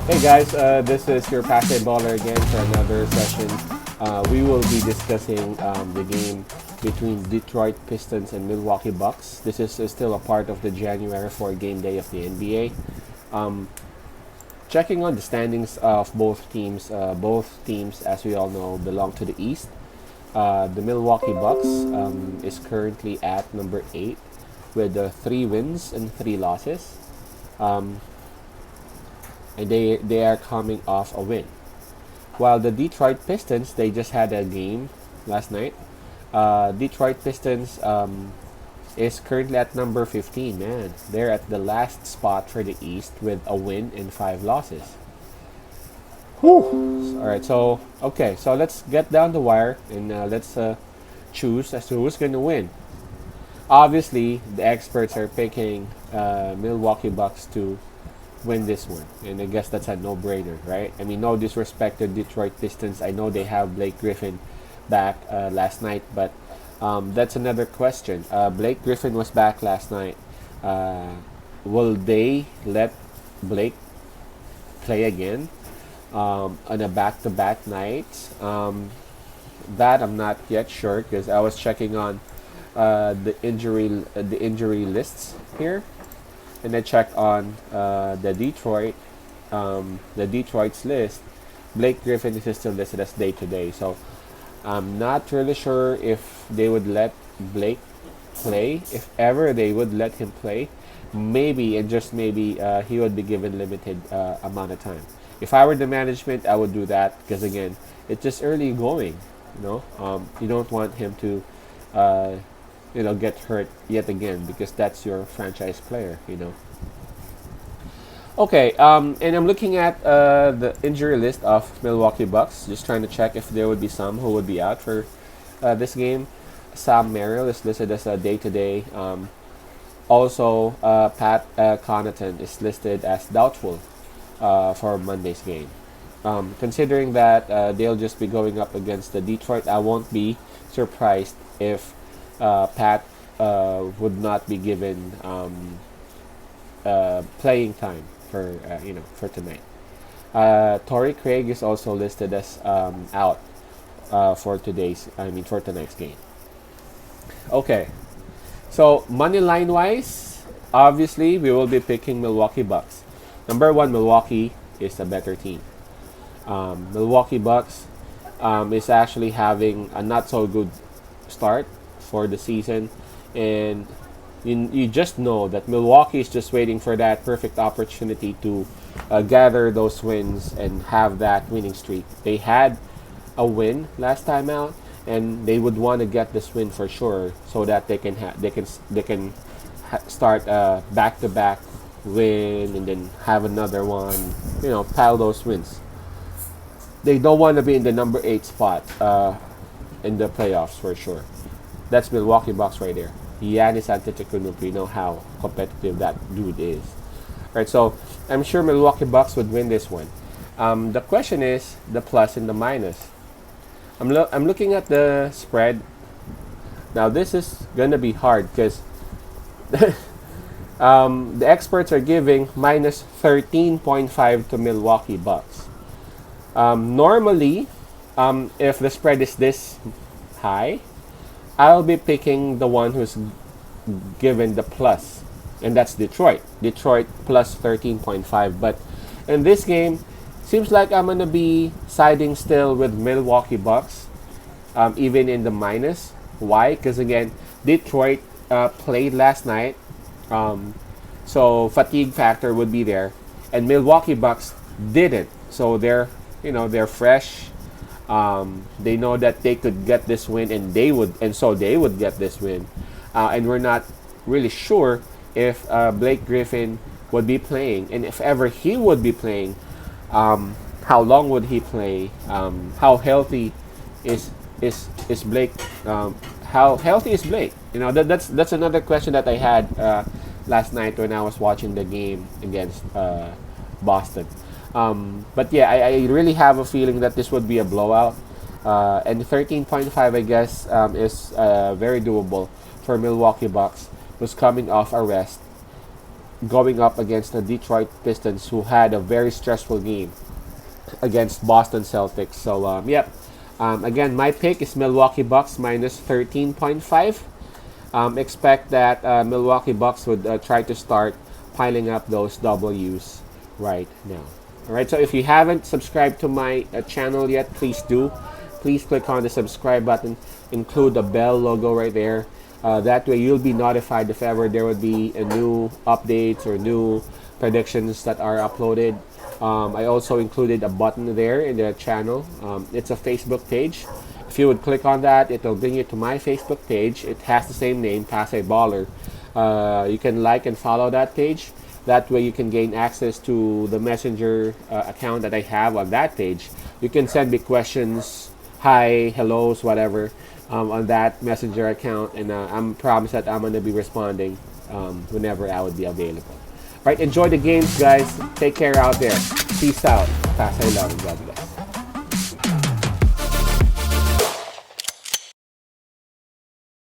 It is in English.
Hey guys, this is your Passion Baller again for another session. We will be discussing the game between Detroit Pistons and Milwaukee Bucks. This is still a part of the January 4 game day of the NBA. Um, Checking on the standings of both teams, as we all know, belong to the East. The Milwaukee Bucks is currently at number 8 with 3 wins and 3 losses. Um, and they are coming off a win. While the Detroit Pistons, they just had a game last night. Detroit Pistons is currently at number 15. Man, they're at the last spot for the East with a win and 5 losses. Whew. All right, so okay, so let's get down the wire and let's choose as to who's going to win. Obviously, the experts are picking Milwaukee Bucks to win this one. And I guess that's a no-brainer, right? I mean, no disrespect to Detroit Pistons. I know they have Blake Griffin back last night, but that's another question. Blake Griffin was back last night. Uh, will they let Blake play again on a back-to-back night? That I'm not yet sure because I was checking on the injury lists here, and I checked on the Detroit's list. Blake Griffin is still listed as day to day, so I'm not really sure if they would let Blake play. If ever they would let him play, maybe and just maybe he would be given limited amount of time. If I were the management, I would do that because again, it's just early going. You don't want him to uh, get hurt yet again because that's your franchise player. Okay, and I'm looking at the injury list of Milwaukee Bucks, just trying to check if there would be some who would be out for this game. Sam Merrill is listed as a day-to-day. Also, Pat Connaughton is listed as doubtful for Monday's game. Considering that they'll just be going up against the Detroit, I won't be surprised if Pat would not be given playing time for tonight. Torrey Craig is also listed as out for tonight's game. Okay, so money line wise, obviously we will be picking Milwaukee Bucks. Number one, Milwaukee is a better team. Milwaukee Bucks is actually having a not so good start for the season, and you just know that Milwaukee is just waiting for that perfect opportunity to gather those wins and have that winning streak. They had a win last time out, and they would want to get this win for sure, so that they can start back to back win and then have another one. Pile those wins. They don't want to be in the number 8 spot in the playoffs for sure. That's Milwaukee Bucks right there. Giannis Antetokounmpo, you know how competitive that dude is. Right, so I'm sure Milwaukee Bucks would win this one. The question is the plus and the minus. I'm looking at the spread. Now this is gonna be hard because the experts are giving minus 13.5 to Milwaukee Bucks. Normally, if the spread is this high, I'll be picking the one who's given the plus, and that's Detroit. Detroit plus 13.5. But in this game, seems like I'm going to be siding still with Milwaukee Bucks, even in the minus. Why? Because again, Detroit played last night, so fatigue factor would be there, and Milwaukee Bucks didn't. So they're fresh. They know that they could get this win, and so they would get this win. And we're not really sure if Blake Griffin would be playing, and if ever he would be playing, how long would he play? How healthy is Blake? How healthy is Blake? That's another question that I had last night when I was watching the game against Boston. But yeah, I really have a feeling that this would be a blowout. And 13.5, I guess, is very doable for Milwaukee Bucks, who's coming off a rest. going up against the Detroit Pistons, who had a very stressful game against Boston Celtics. So, yep. Again, my pick is Milwaukee Bucks minus 13.5. Expect that Milwaukee Bucks would try to start piling up those W's right now. Alright, so if you haven't subscribed to my channel yet, please do. Please click on the subscribe button, include the bell logo right there. That way you'll be notified if ever there would be a new updates or new predictions that are uploaded. I also included a button there in the channel. It's a Facebook page. If you would click on that, it will bring you to my Facebook page. It has the same name, Pasay Baller. You can like and follow that page. That way you can gain access to the messenger account that I have on that page. You can send me questions, hi, hellos, whatever, on that messenger account, and I'm promised that I'm going to be responding whenever I would be available. Right, enjoy the games, guys. Take care out there. Peace out. Pasay love and God bless.